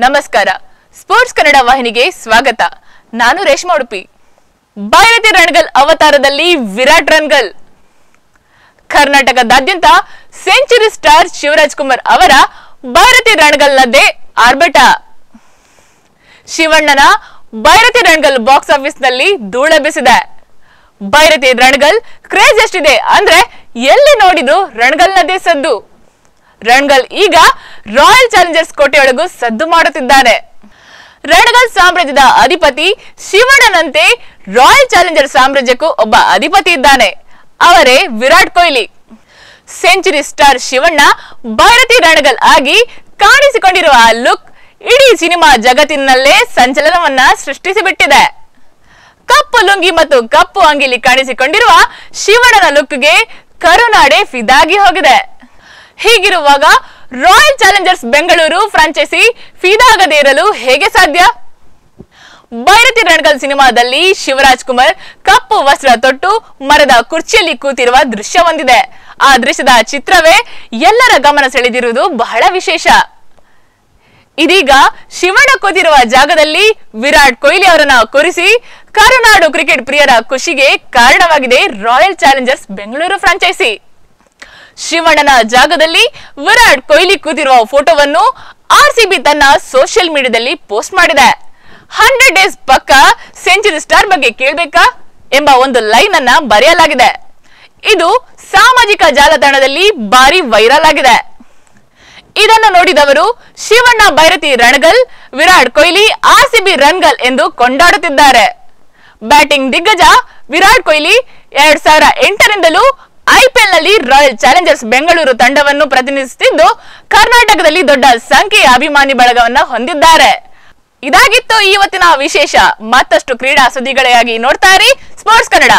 ನಮಸ್ಕಾರ. ಸ್ಪೋರ್ಟ್ಸ್ ಕನ್ನಡ ವಾಹಿನಿಗೆ ಸ್ವಾಗತ. ನಾನು ರೇಷ್ಮಾ ಉಡುಪಿ. ಬೈರತಿ ರಣಗಲ್ ಅವತಾರದಲ್ಲಿ ವಿರಾಟ್ ರಣಗಲ್. ಕರ್ನಾಟಕದಾದ್ಯಂತ ಸೆಂಚುರಿ ಸ್ಟಾರ್ ಶಿವರಾಜ್ ಕುಮಾರ್ ಅವರ ಬೈರತಿ ರಣಗಲ್ನದ್ದೇ ಆರ್ಭಟ. ಶಿವಣ್ಣನ ಬೈರತಿ ರಣಗಲ್ ಬಾಕ್ಸ್ ಆಫೀಸ್ ನಲ್ಲಿ ಧೂಳೆಬ್ಬಿಸಿದೆ. ಬೈರತಿ ರಣಗಲ್ ಕ್ರೇಜ್ ಎಷ್ಟಿದೆ ಅಂದ್ರೆ ಎಲ್ಲಿ ನೋಡಿದ್ರು ರಣಗಲ್ನದೇ ಸದ್ದು. ರಣಗಲ್ ಈಗ ರಾಯಲ್ ಚಾಲೆಂಜರ್ಸ್ ಕೋಟೆಯೊಳಗೂ ಸದ್ದು ಮಾಡುತ್ತಿದ್ದಾನೆ. ರಣಗಲ್ ಸಾಮ್ರಾಜ್ಯದ ಅಧಿಪತಿ ಶಿವಣ್ಣನಂತೆ ರಾಯಲ್ ಚಾಲೆಂಜರ್ ಸಾಮ್ರಾಜ್ಯಕ್ಕೂ ಒಬ್ಬ ಅಧಿಪತಿ ಇದ್ದಾನೆ. ಅವರೇ ವಿರಾಟ್ ಕೊಹ್ಲಿ. ಸೆಂಚುರಿ ಸ್ಟಾರ್ ಶಿವಣ್ಣ ಬೈರತಿ ರಣಗಲ್ ಆಗಿ ಕಾಣಿಸಿಕೊಂಡಿರುವ ಆ ಲುಕ್ ಇಡೀ ಸಿನಿಮಾ ಜಗತ್ತಿನಲ್ಲೇ ಸಂಚಲನವನ್ನ ಸೃಷ್ಟಿಸಿಬಿಟ್ಟಿದೆ. ಕಪ್ಪು ಲುಂಗಿ ಮತ್ತು ಕಪ್ಪು ಅಂಗಿಲಿ ಕಾಣಿಸಿಕೊಂಡಿರುವ ಶಿವಣ್ಣನ ಲುಕ್ಗೆ ಕರುನಾಡೆ ಫಿದಾಗಿ ಹೋಗಿದೆ. ಹೀಗಿರುವಾಗ ರಾಯಲ್ ಚಾಲೆಂಜರ್ಸ್ ಬೆಂಗಳೂರು ಫ್ರಾಂಚೈಸಿ ಫಿದಾಗದೇ ಇರಲು ಹೇಗೆ ಸಾಧ್ಯ? ಬೈರತಿ ರಣಗಲ್ ಸಿನಿಮಾದಲ್ಲಿ ಶಿವರಾಜ್ ಕುಮಾರ್ ಕಪ್ಪು ವಸ್ತ್ರ ತೊಟ್ಟು ಮರದ ಕುರ್ಚಿಯಲ್ಲಿ ಕೂತಿರುವ ದೃಶ್ಯ ಹೊಂದಿದೆ. ಆ ದೃಶ್ಯದ ಚಿತ್ರವೇ ಎಲ್ಲರ ಗಮನ ಸೆಳೆದಿರುವುದು ಬಹಳ ವಿಶೇಷ. ಇದೀಗ ಶಿವಣ್ಣ ಕೂತಿರುವ ಜಾಗದಲ್ಲಿ ವಿರಾಟ್ ಕೊಹ್ಲಿ ಅವರನ್ನ ಕೂರಿಸಿ ಕರುನಾಡು ಕ್ರಿಕೆಟ್ ಪ್ರಿಯರ ಖುಷಿಗೆ ಕಾರಣವಾಗಿದೆ ರಾಯಲ್ ಚಾಲೆಂಜರ್ಸ್ ಬೆಂಗಳೂರು ಫ್ರಾಂಚೈಸಿ. ಶಿವಣ್ಣನ ಜಾಗದಲ್ಲಿ ವಿರಾಟ್ ಕೊಹ್ಲಿ ಕೂತಿರುವ ಫೋಟೋವನ್ನು ಆರ್ಸಿಬಿ ತನ್ನ ಸೋಷಿಯಲ್ ಮೀಡಿಯಾದಲ್ಲಿ ಪೋಸ್ಟ್ ಮಾಡಿದೆ. 100 ಡೇಸ್ ಪಕ್ಕ ಸೆಂಚುರಿ ಸ್ಟಾರ್ ಬಗ್ಗೆ ಕೇಳಬೇಕಾ ಎಂಬ ಒಂದು ಲೈನ್ ಅನ್ನ ಬರೆಯಲಾಗಿದೆ. ಇದು ಸಾಮಾಜಿಕ ಜಾಲತಾಣದಲ್ಲಿ ಭಾರಿ ವೈರಲ್ ಆಗಿದೆ. ಇದನ್ನು ನೋಡಿದವರು ಶಿವಣ್ಣ ಬೈರತಿ ರಣಗಲ್, ವಿರಾಟ್ ಕೊಹ್ಲಿ ಆರ್ಸಿಬಿ ರಣಗಲ್ ಎಂದು ಕೊಂಡಾಡುತ್ತಿದ್ದಾರೆ. ಬ್ಯಾಟಿಂಗ್ ದಿಗ್ಗಜ ವಿರಾಟ್ ಕೊಹ್ಲಿ 2008ರಿಂದಲೂ ಐಪಿಎಲ್ ನಲ್ಲಿ ರಾಯಲ್ ಚಾಲೆಂಜರ್ಸ್ ಬೆಂಗಳೂರು ತಂಡವನ್ನು ಪ್ರತಿನಿಧಿಸುತ್ತಿದ್ದು ಕರ್ನಾಟಕದಲ್ಲಿ ದೊಡ್ಡ ಸಂಖ್ಯೆಯ ಅಭಿಮಾನಿ ಬಳಗವನ್ನ ಹೊಂದಿದ್ದಾರೆ. ಇದಾಗಿತ್ತು ಇವತ್ತಿನ ವಿಶೇಷ. ಮತ್ತಷ್ಟು ಕ್ರೀಡಾ ಸುದ್ದಿಗಳಿಗಾಗಿ ನೋಡ್ತಾ ಇರಿ ಸ್ಪೋರ್ಟ್ಸ್ ಕನ್ನಡ.